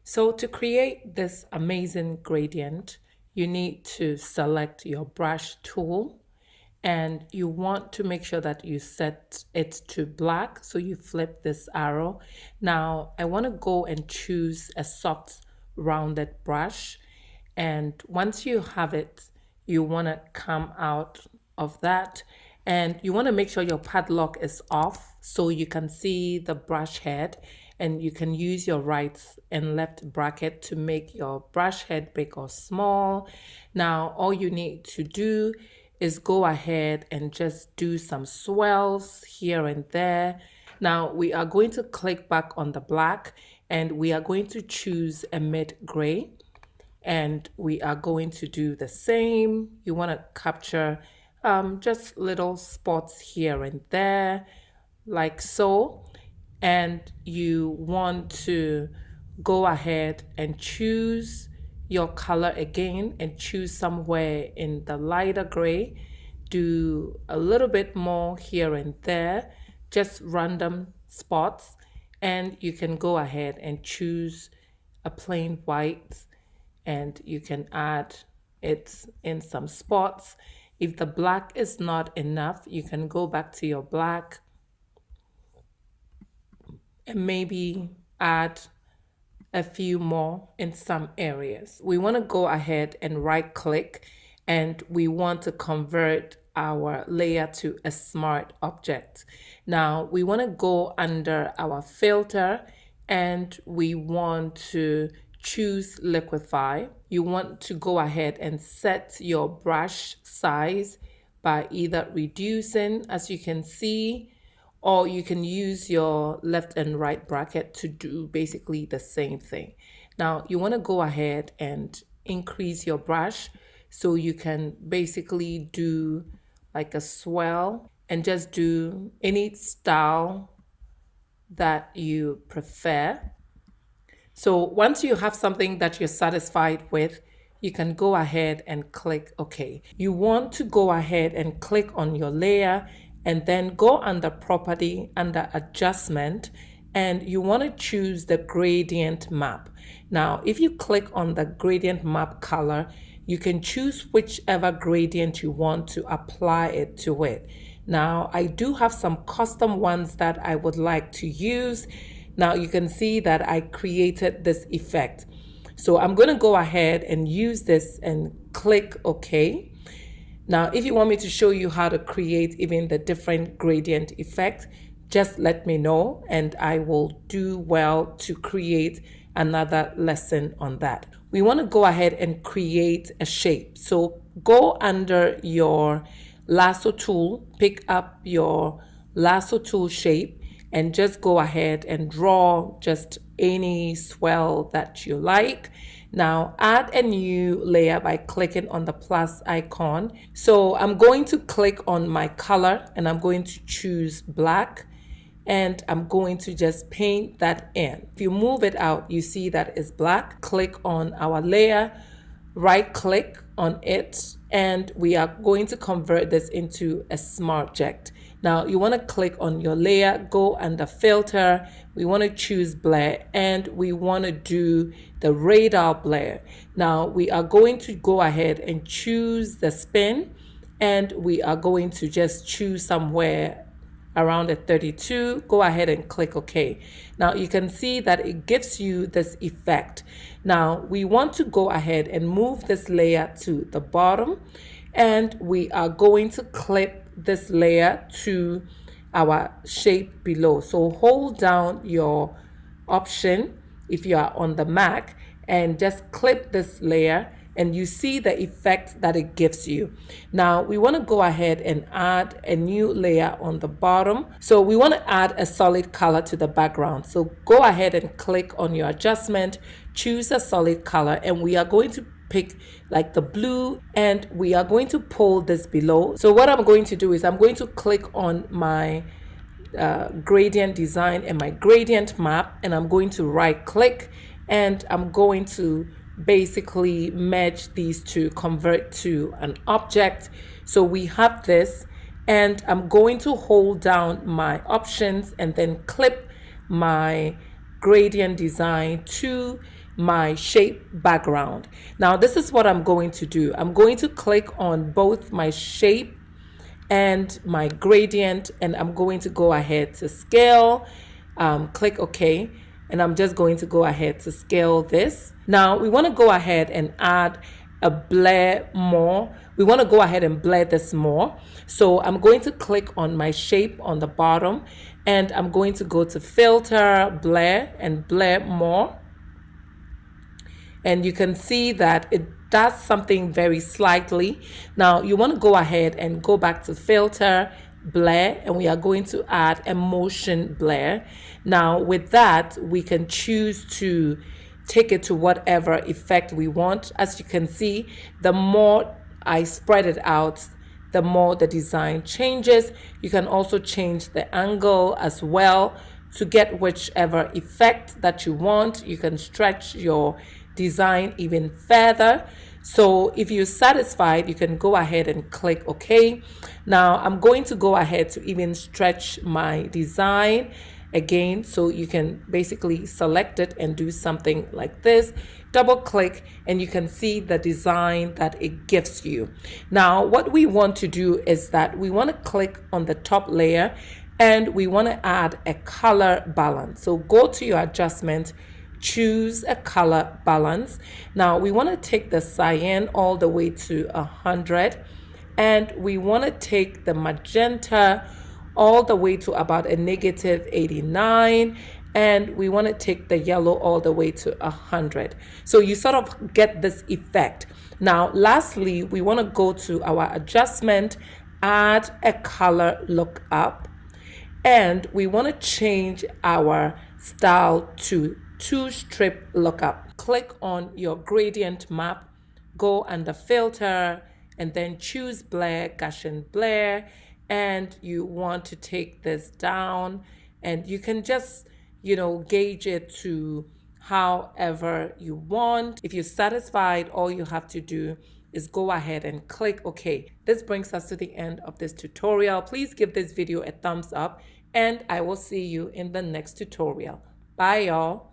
So to create this amazing gradient, you need to select your brush tool and you want to make sure that you set it to black. So you flip this arrow. Now I want to go and choose a soft rounded brush. And once you have it, you want to come out of that and you want to make sure your padlock is off so you can see the brush head, and you can use your right and left bracket to make your brush head big or small. Now all you need to do is go ahead and just do some swells here and there. Now we are going to click back on the black and we are going to choose a mid gray, and we are going to do the same. You want to capture just little spots here and there like so, and you want to go ahead and choose your color again and choose somewhere in the lighter gray. Do a little bit more here and there, just random spots, and you can go ahead and choose a plain white and you can add it in some spots. If the black is not enough, you can go back to your black and maybe add a few more in some areas. We want to go ahead and right click and we want to convert our layer to a smart object. Now we want to go under our filter and we want to choose liquify. You want to go ahead and set your brush size by either reducing, as you can see, or you can use your left and right bracket to do basically the same thing. Now you want to go ahead and increase your brush so you can basically do like a swell and just do any style that you prefer. So once you have something that you're satisfied with, you can go ahead and click OK. You want to go ahead and click on your layer and then go under property, under adjustment, and you want to choose the gradient map. Now, if you click on the gradient map color, you can choose whichever gradient you want to apply it to it. Now, I do have some custom ones that I would like to use. Now you can see that I created this effect. So I'm going to go ahead and use this and click OK. Now, if you want me to show you how to create even the different gradient effect, just let me know and I will do well to create another lesson on that. We want to go ahead and create a shape. So go under your lasso tool, pick up your lasso tool shape, and just go ahead and draw just any swell that you like. Now add a new layer by clicking on the plus icon. So I'm going to click on my color and I'm going to choose black and I'm going to just paint that in. If you move it out, you see that it's black. Click on our layer, right click on it, and we are going to convert this into a smart object. Now you want to click on your layer, go under filter, we want to choose blur and we want to do the radar blur. Now we are going to go ahead and choose the spin and we are going to just choose somewhere around a 32. Go ahead and click OK. Now you can see that it gives you this effect. Now we want to go ahead and move this layer to the bottom and we are going to clip this layer to our shape below. So hold down your option if you are on the Mac and just clip this layer and you see the effect that it gives you. Now we want to go ahead and add a new layer on the bottom. So we want to add a solid color to the background. So go ahead and click on your adjustment, choose a solid color, and we are going to pick like the blue and we are going to pull this below. So what I'm going to do is I'm going to click on my gradient design and my gradient map and I'm going to right click and I'm going to basically merge these two, convert to an object. So we have this and I'm going to hold down my options and then clip my gradient design to my shape background. Now this is what I'm going to do. I'm going to click on both my shape and my gradient, and I'm going to go ahead to scale, click OK, and I'm just going to go ahead to scale this. Now we want to go ahead and add a blur more. We want to go ahead and blur this more. So I'm going to click on my shape on the bottom, and I'm going to go to filter, blur, and blur more. And you can see that it does something very slightly. Now you want to go ahead and go back to filter, blur, and we are going to add a motion blur. Now with that, we can choose to take it to whatever effect we want. As you can see, the more I spread it out, the more the design changes. You can also change the angle as well to get whichever effect that you want. You can stretch your design even further. So if you're satisfied, you can go ahead and click OK. Now I'm going to go ahead to even stretch my design again, so you can basically select it and do something like this. Double click and you can see the design that it gives you. Now what we want to do is that we want to click on the top layer and we want to add a color balance. So go to your adjustment, choose a color balance. Now we want to take the cyan all the way to 100, and we want to take the magenta all the way to about a negative 89, and we want to take the yellow all the way to 100. So you sort of get this effect. Now lastly, we want to go to our adjustment, add a color lookup, and we want to change our style to 2-strip lookup. Click on your gradient map, go under filter, and then choose blur, Gaussian blur, and you want to take this down, and you can just, gauge it to however you want. If you're satisfied, all you have to do is go ahead and click OK. This brings us to the end of this tutorial. Please give this video a thumbs up, and I will see you in the next tutorial. Bye, y'all.